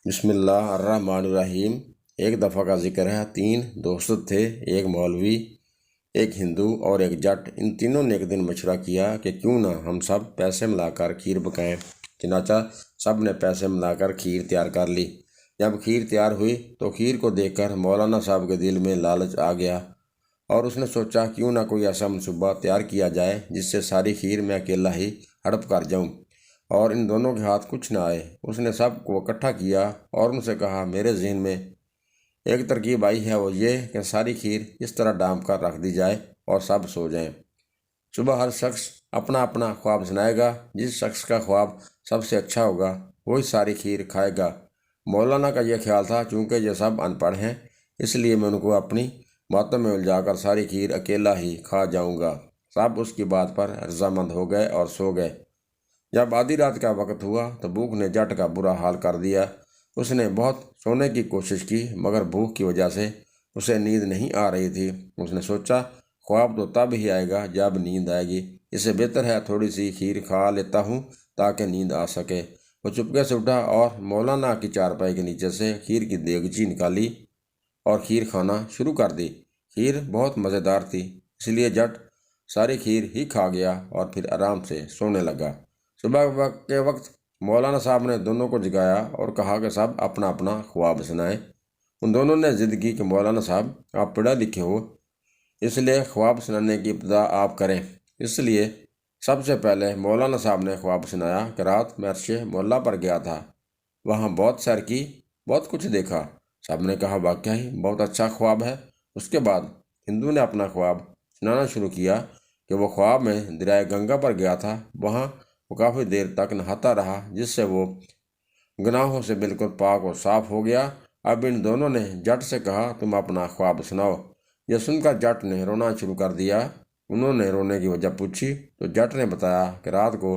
بسم اللہ الرحمن الرحیم۔ ایک دفعہ کا ذکر ہے، 3 دوست تھے، ایک مولوی، ایک ہندو اور ایک جٹ۔ ان تینوں نے ایک دن مشورہ کیا کہ کیوں نہ ہم سب پیسے ملا کر کھیر پکائیں۔ چنانچہ سب نے پیسے ملا کر کھیر تیار کر لی۔ جب کھیر تیار ہوئی تو کھیر کو دیکھ کر مولانا صاحب کے دل میں لالچ آ گیا اور اس نے سوچا کیوں نہ کوئی ایسا منصوبہ تیار کیا جائے جس سے ساری کھیر میں اکیلا ہی ہڑپ کر جاؤں اور ان دونوں کے ہاتھ کچھ نہ آئے۔ اس نے سب کو اکٹھا کیا اور ان سے کہا، میرے ذہن میں ایک ترکیب آئی ہے، وہ یہ کہ ساری کھیر اس طرح ڈانپ کر رکھ دی جائے اور سب سو جائیں۔ صبح ہر شخص اپنا اپنا خواب سنائے گا، جس شخص کا خواب سب سے اچھا ہوگا وہی ساری کھیر کھائے گا۔ مولانا کا یہ خیال تھا، چونکہ یہ سب ان پڑھ ہیں اس لیے میں ان کو اپنی باتوں میں الجھا کر ساری کھیر اکیلا ہی کھا جاؤں گا۔ سب اس کی بات پر رضامند ہو گئے اور سو گئے۔ جب آدھی رات کا وقت ہوا تو بھوک نے جٹ کا برا حال کر دیا۔ اس نے بہت سونے کی کوشش کی مگر بھوک کی وجہ سے اسے نیند نہیں آ رہی تھی۔ اس نے سوچا خواب تو تب ہی آئے گا جب نیند آئے گی، اس سے بہتر ہے تھوڑی سی کھیر کھا لیتا ہوں تاکہ نیند آ سکے۔ وہ چپکے سے اٹھا اور مولانا کی چارپائی کے نیچے سے کھیر کی دیگچی نکالی اور کھیر کھانا شروع کر دی۔ کھیر بہت مزیدار تھی، اس لیے جٹ ساری کھیر ہی کھا گیا اور پھر آرام سے سونے لگا۔ صبح کے وقت مولانا صاحب نے دونوں کو جگایا اور کہا کہ سب اپنا اپنا خواب سنائیں۔ ان دونوں نے ضد کی کہ مولانا صاحب آپ پڑھے لکھے ہو، اس لیے خواب سنانے کی ابتدا آپ کریں۔ اس لیے سب سے پہلے مولانا صاحب نے خواب سنایا کہ رات میں عرش مولا پر گیا تھا، وہاں بہت سیر کی، بہت کچھ دیکھا۔ سب نے کہا واقعی بہت اچھا خواب ہے۔ اس کے بعد ہندو نے اپنا خواب سنانا شروع کیا کہ وہ خواب میں دریائے گنگا پر گیا تھا، وہاں وہ کافی دیر تک نہاتا رہا جس سے وہ گناہوں سے بالکل پاک اور صاف ہو گیا۔ اب ان دونوں نے جٹ سے کہا تم اپنا خواب سناؤ۔ یہ سن کر جٹ نے رونا شروع کر دیا۔ انہوں نے رونے کی وجہ پوچھی تو جٹ نے بتایا کہ رات کو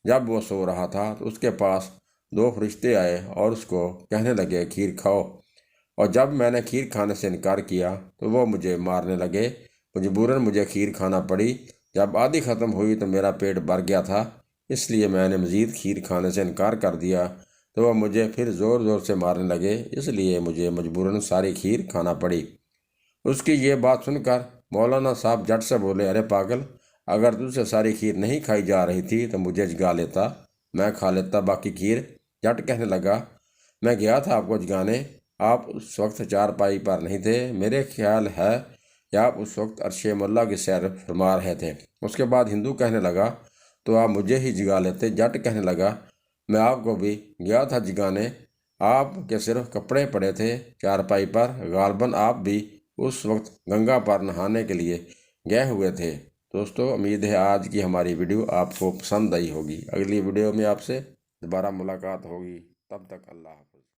جب وہ سو رہا تھا تو اس کے پاس 2 فرشتے آئے اور اس کو کہنے لگے کھیر کھاؤ، اور جب میں نے کھیر کھانے سے انکار کیا تو وہ مجھے مارنے لگے۔ مجبوراً مجھے کھیر کھانا پڑی۔ جب آدھی ختم ہوئی تو میرا پیٹ بھر گیا تھا، اس لیے میں نے مزید کھیر کھانے سے انکار کر دیا تو وہ مجھے پھر زور زور سے مارنے لگے، اس لیے مجھے مجبوراً ساری کھیر کھانا پڑی۔ اس کی یہ بات سن کر مولانا صاحب جٹ سے بولے، ارے پاگل، اگر تجھ سے ساری کھیر نہیں کھائی جا رہی تھی تو مجھے جگا لیتا، میں کھا لیتا باقی کھیر۔ جٹ کہنے لگا، میں گیا تھا آپ کو جگانے، آپ اس وقت چارپائی پر نہیں تھے، میرے خیال ہے کہ آپ اس وقت عرش مولا کی سیر فرما رہے تھے۔ اس کے بعد ہندو کہنے لگا تو آپ مجھے ہی جگا لیتے۔ جٹ کہنے لگا، میں آپ کو بھی گیا تھا جگانے، آپ کے صرف کپڑے پڑے تھے چارپائی پر، غالباً آپ بھی اس وقت گنگا پر نہانے کے لیے گئے ہوئے تھے۔ دوستو، امید ہے آج کی ہماری ویڈیو آپ کو پسند آئی ہوگی۔ اگلی ویڈیو میں آپ سے دوبارہ ملاقات ہوگی، تب تک اللہ حافظ۔